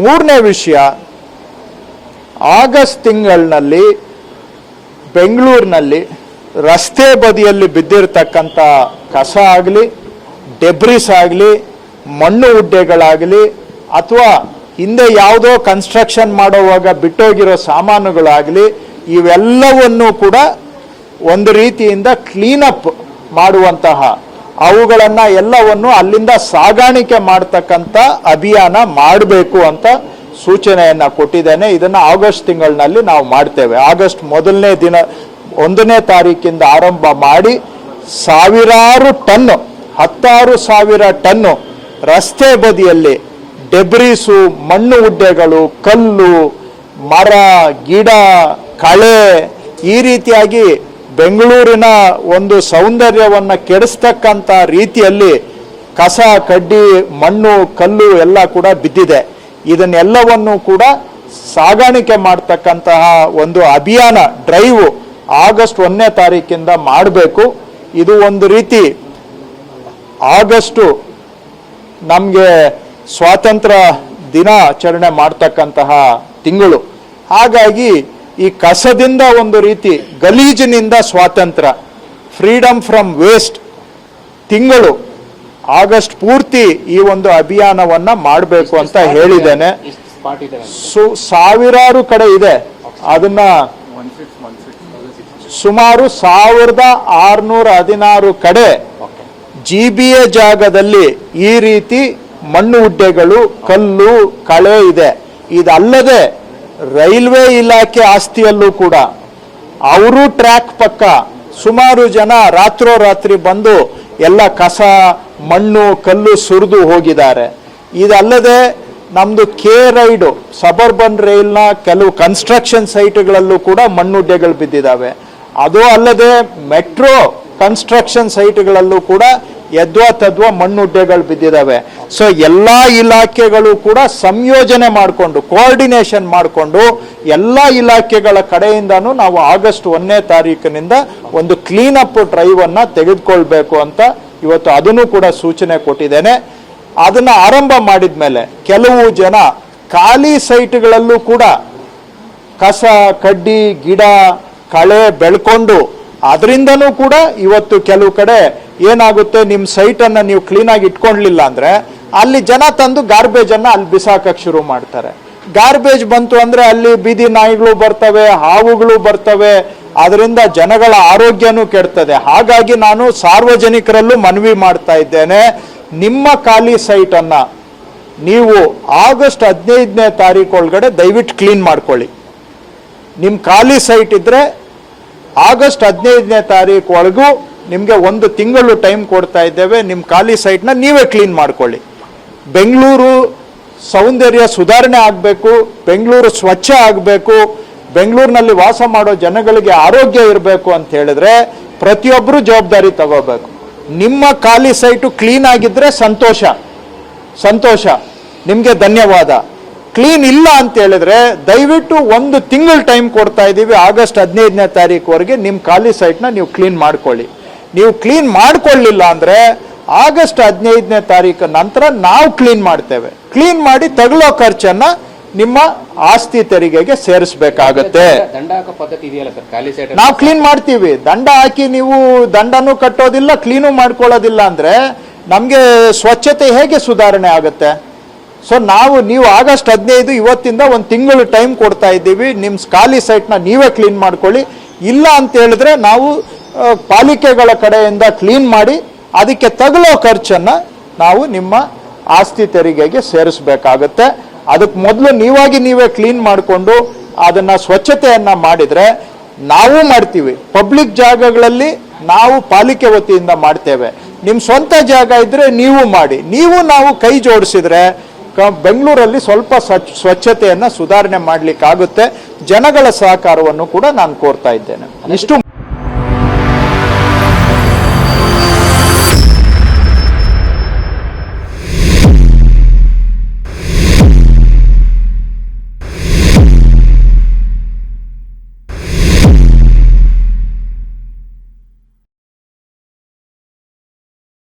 ಮೂರನೇ ವಿಷಯ, ಆಗಸ್ಟ್ ತಿಂಗಳಿನಲ್ಲಿ ಬೆಂಗಳೂರಿನಲ್ಲಿ ರಸ್ತೆ ಬದಿಯಲ್ಲಿ ಬಿದ್ದಿರತಕ್ಕಂಥ ಕಸ ಆಗಲಿ, ಡೆಬ್ರಿಸ್ ಆಗಲಿ, ಮಣ್ಣು ಉಡ್ಡೆಗಳಾಗಲಿ, ಅಥವಾ ಹಿಂದೆ ಯಾವುದೋ ಕನ್ಸ್ಟ್ರಕ್ಷನ್ ಮಾಡೋವಾಗ ಬಿಟ್ಟೋಗಿರೋ ಸಾಮಾನುಗಳಾಗಲಿ, ಇವೆಲ್ಲವನ್ನೂ ಕೂಡ ಒಂದು ರೀತಿಯಿಂದ ಕ್ಲೀನಪ್ ಮಾಡುವಂತಹ, ಅವುಗಳನ್ನು ಎಲ್ಲವನ್ನು ಅಲ್ಲಿಂದ ಸಾಗಾಣಿಕೆ ಮಾಡ್ತಕ್ಕಂಥ ಅಭಿಯಾನ ಮಾಡಬೇಕು ಅಂತ ಸೂಚನೆಯನ್ನು ಕೊಟ್ಟಿದ್ದೇನೆ. ಇದನ್ನು ಆಗಸ್ಟ್ ತಿಂಗಳಿನಲ್ಲಿ ನಾವು ಮಾಡ್ತೇವೆ. ಆಗಸ್ಟ್ 1ನೇ ತಾರೀಕಿಂದ ಆರಂಭ ಮಾಡಿ ಸಾವಿರಾರು ಟನ್ನು, 16,000 ಟನ್ನು ರಸ್ತೆ ಬದಿಯಲ್ಲಿ ಡೆಬ್ರೀಸು, ಮಣ್ಣು ಉಡ್ಡೆಗಳು, ಕಲ್ಲು, ಮರ, ಗಿಡ, ಕಳೆ, ಈ ರೀತಿಯಾಗಿ ಬೆಂಗಳೂರಿನ ಒಂದು ಸೌಂದರ್ಯವನ್ನು ಕೆಡಿಸ್ತಕ್ಕಂಥ ರೀತಿಯಲ್ಲಿ ಕಸ, ಕಡ್ಡಿ, ಮಣ್ಣು, ಕಲ್ಲು ಎಲ್ಲ ಕೂಡ ಬಿದ್ದಿದೆ. ಇದನ್ನೆಲ್ಲವನ್ನು ಕೂಡ ಸಾಗಾಣಿಕೆ ಮಾಡ್ತಕ್ಕಂತಹ ಒಂದು ಅಭಿಯಾನ, ಡ್ರೈವ್ ಆಗಸ್ಟ್ 1ನೇ ತಾರೀಕಿಂದ ಮಾಡಬೇಕು. ಇದು ಒಂದು ರೀತಿ ಆಗಸ್ಟು ನಮಗೆ ಸ್ವಾತಂತ್ರ್ಯ ದಿನಾಚರಣೆ ಮಾಡ್ತಕ್ಕಂತಹ ತಿಂಗಳು. ಹಾಗಾಗಿ ಈ ಕಸದಿಂದ ಒಂದು ರೀತಿ ಗಲೀಜಿನಿಂದ ಸ್ವಾತಂತ್ರ್ಯ, ಫ್ರೀಡಮ್ ಫ್ರಮ್ ವೇಸ್ಟ್ ತಿಂಗಳು ಆಗಸ್ಟ್ ಪೂರ್ತಿ ಈ ಒಂದು ಅಭಿಯಾನವನ್ನು ಮಾಡಬೇಕು ಅಂತ ಹೇಳಿದ್ದೇನೆ. ಸಾವಿರಾರು ಕಡೆ ಇದೆ. ಅದನ್ನ ಸುಮಾರು 1616 ಕಡೆ GBA ಜಾಗದಲ್ಲಿ ಈ ರೀತಿ ಮಣ್ಣು ಉಡ್ಡೆಗಳು, ಕಲ್ಲು, ಕಳೆ ಇದೆ. ಇದಲ್ಲದೆ ರೈಲ್ವೆ ಇಲಾಖೆ ಆಸ್ತಿಯಲ್ಲೂ ಕೂಡ ಅವರು ಟ್ರ್ಯಾಕ್ ಪಕ್ಕ ಸುಮಾರು ಜನ ರಾತ್ರೋರಾತ್ರಿ ಬಂದು ಎಲ್ಲ ಕಸ, ಮಣ್ಣು, ಕಲ್ಲು ಸುರಿದು ಹೋಗಿದ್ದಾರೆ. ಇದಲ್ಲದೆ ನಮ್ಮದು ರೈಡು ಸಬರ್ಬನ್ ರೈಲ್ನ ಕೆಲವು ಕನ್ಸ್ಟ್ರಕ್ಷನ್ ಸೈಟ್ಗಳಲ್ಲೂ ಕೂಡ ಮಣ್ಣುಡ್ಡೆಗಳು ಬಿದ್ದಿದ್ದಾವೆ. ಅದು ಅಲ್ಲದೆ ಮೆಟ್ರೋ ಕನ್ಸ್ಟ್ರಕ್ಷನ್ ಸೈಟ್ಗಳಲ್ಲೂ ಕೂಡ ಯದ್ವಾ ತದ್ವಾ ಮಣ್ಣುಡ್ಡೆಗಳು ಬಿದ್ದಿದ್ದಾವೆ. ಸೊ ಎಲ್ಲ ಇಲಾಖೆಗಳು ಕೂಡ ಸಂಯೋಜನೆ ಮಾಡಿಕೊಂಡು, ಕೋಆರ್ಡಿನೇಷನ್ ಮಾಡಿಕೊಂಡು ಎಲ್ಲ ಇಲಾಖೆಗಳ ಕಡೆಯಿಂದನೂ ನಾವು ಆಗಸ್ಟ್ 1ನೇ ತಾರೀಕಿನಿಂದ ಒಂದು ಕ್ಲೀನಪ್ ಡ್ರೈವನ್ನು ತೆಗೆದುಕೊಳ್ಬೇಕು ಅಂತ ಇವತ್ತು ಅದನ್ನು ಕೂಡ ಸೂಚನೆ ಕೊಟ್ಟಿದ್ದೇನೆ. ಅದನ್ನು ಆರಂಭ ಮಾಡಿದ ಮೇಲೆ ಕೆಲವು ಜನ ಖಾಲಿ ಸೈಟ್ಗಳಲ್ಲೂ ಕೂಡ ಕಸ, ಕಡ್ಡಿ, ಗಿಡ, ಕಳೆ ಬೆಳ್ಕೊಂಡು ಅದರಿಂದನೂ ಕೂಡ ಇವತ್ತು ಕೆಲವು ಕಡೆ ಏನಾಗುತ್ತೆ, ನಿಮ್ಮ ಸೈಟನ್ನು ನೀವು ಕ್ಲೀನಾಗಿ ಇಟ್ಕೊಳ್ಳಿಲ್ಲ ಅಂದರೆ ಅಲ್ಲಿ ಜನ ತಂದು ಗಾರ್ಬೇಜನ್ನು ಅಲ್ಲಿ ಬಿಸಾಕಕ್ಕೆ ಶುರು ಮಾಡ್ತಾರೆ. ಗಾರ್ಬೇಜ್ ಬಂತು ಅಂದರೆ ಅಲ್ಲಿ ಬೀದಿ ನಾಯಿಗಳು ಬರ್ತವೆ, ಹಾವುಗಳು ಬರ್ತವೆ, ಅದರಿಂದ ಜನಗಳ ಆರೋಗ್ಯನೂ ಕೆಡ್ತದೆ. ಹಾಗಾಗಿ ನಾನು ಸಾರ್ವಜನಿಕರಲ್ಲೂ ಮನವಿ ಮಾಡ್ತಾ ಇದ್ದೇನೆ, ನಿಮ್ಮ ಖಾಲಿ ಸೈಟನ್ನು ನೀವು ಆಗಸ್ಟ್ 15ನೇ ತಾರೀಕು ಒಳಗಡೆ ದಯವಿಟ್ಟು ಕ್ಲೀನ್ ಮಾಡ್ಕೊಳ್ಳಿ. ನಿಮ್ಮ ಖಾಲಿ ಸೈಟ್ ಇದ್ದರೆ ಆಗಸ್ಟ್ 15ನೇ ತಾರೀಕು ಒಳಗೂ ನಿಮಗೆ 1 ತಿಂಗಳು ಟೈಮ್ ಕೊಡ್ತಾ ಇದ್ದೇವೆ. ನಿಮ್ಮ ಖಾಲಿ ಸೈಟ್ನ ನೀವೇ ಕ್ಲೀನ್ ಮಾಡ್ಕೊಳ್ಳಿ. ಬೆಂಗಳೂರು ಸೌಂದರ್ಯ ಸುಧಾರಣೆ ಆಗಬೇಕು, ಬೆಂಗಳೂರು ಸ್ವಚ್ಛ ಆಗಬೇಕು, ಬೆಂಗಳೂರಿನಲ್ಲಿ ವಾಸ ಮಾಡೋ ಜನಗಳಿಗೆ ಆರೋಗ್ಯ ಇರಬೇಕು ಅಂತ ಹೇಳಿದ್ರೆ ಪ್ರತಿಯೊಬ್ಬರು ಜವಾಬ್ದಾರಿ ತಗೋಬೇಕು. ನಿಮ್ಮ ಖಾಲಿ ಸೈಟು ಕ್ಲೀನ್ ಆಗಿದ್ರೆ ಸಂತೋಷ, ನಿಮಗೆ ಧನ್ಯವಾದ. ಕ್ಲೀನ್ ಇಲ್ಲ ಅಂತ ಹೇಳಿದ್ರೆ ದಯವಿಟ್ಟು 1 ತಿಂಗಳು ಟೈಮ್ ಕೊಡ್ತಾ ಇದ್ದೀವಿ, ಆಗಸ್ಟ್ 15ನೇ ತಾರೀಕುವರೆಗೆ ನಿಮ್ಮ ಖಾಲಿ ಸೈಟ್ನ ನೀವು ಕ್ಲೀನ್ ಮಾಡ್ಕೊಳ್ಳಿ. ನೀವು ಕ್ಲೀನ್ ಮಾಡ್ಕೊಳ್ಳಿಲ್ಲ ಅಂದರೆ ಆಗಸ್ಟ್ 15ನೇ ತಾರೀಕು ನಂತರ ನಾವು ಕ್ಲೀನ್ ಮಾಡ್ತೇವೆ. ಕ್ಲೀನ್ ಮಾಡಿ ತಗೊಳ್ಳೋ ಖರ್ಚನ್ನು ನಿಮ್ಮ ಆಸ್ತಿ ತೆರಿಗೆಗೆ ಸೇರಿಸಬೇಕಾಗತ್ತೆ. ನಾವು ಕ್ಲೀನ್ ಮಾಡ್ತೀವಿ, ದಂಡ ಹಾಕಿ ನೀವು ದಂಡನೂ ಕಟ್ಟೋದಿಲ್ಲ, ಕ್ಲೀನು ಮಾಡ್ಕೊಳ್ಳೋದಿಲ್ಲ ಅಂದರೆ ನಮಗೆ ಸ್ವಚ್ಛತೆ ಹೇಗೆ ಸುಧಾರಣೆ ಆಗುತ್ತೆ? ಸೊ ನೀವು ಆಗಸ್ಟ್ 15 ಇವತ್ತಿಂದ 1 ತಿಂಗಳು ಟೈಮ್ ಕೊಡ್ತಾ ಇದ್ದೀವಿ. ನಿಮ್ಮ ಖಾಲಿ ಸೈಟ್ನ ನೀವೇ ಕ್ಲೀನ್ ಮಾಡ್ಕೊಳ್ಳಿ. ಇಲ್ಲ ಅಂತ ಹೇಳಿದ್ರೆ ನಾವು ಪಾಲಿಕೆಗಳ ಕಡೆಯಿಂದ ಕ್ಲೀನ್ ಮಾಡಿ ಅದಕ್ಕೆ ತಗುಲೋ ಖರ್ಚನ್ನು ನಾವು ನಿಮ್ಮ ಆಸ್ತಿ ತೆರಿಗೆಗೆ ಸೇರಿಸಬೇಕಾಗತ್ತೆ. ಅದಕ್ಕೆ ಮೊದಲು ನೀವೇ ಕ್ಲೀನ್ ಮಾಡಿಕೊಂಡು ಅದನ್ನು ಸ್ವಚ್ಛತೆಯನ್ನು ಮಾಡಿದರೆ ನಾವು ಮಾಡ್ತೀವಿ. ಪಬ್ಲಿಕ್ ಜಾಗಗಳಲ್ಲಿ ನಾವು ಪಾಲಿಕೆ ವತಿಯಿಂದ ಮಾಡ್ತೇವೆ. ನಿಮ್ಮ ಸ್ವಂತ ಜಾಗ ಇದ್ದರೆ ನೀವು ಮಾಡಿ. ನಾವು ಕೈ ಜೋಡಿಸಿದ್ರೆ ಬೆಂಗಳೂರಲ್ಲಿ ಸ್ವಲ್ಪ ಸ್ವಚ್ಛತೆಯನ್ನು ಸುಧಾರಣೆ ಮಾಡಲಿಕ್ಕಾಗುತ್ತೆ. ಜನಗಳ ಸಹಕಾರವನ್ನು ಕೂಡ ನಾನು ಕೋರ್ತಾ ಇದ್ದೇನೆ. ಇಷ್ಟು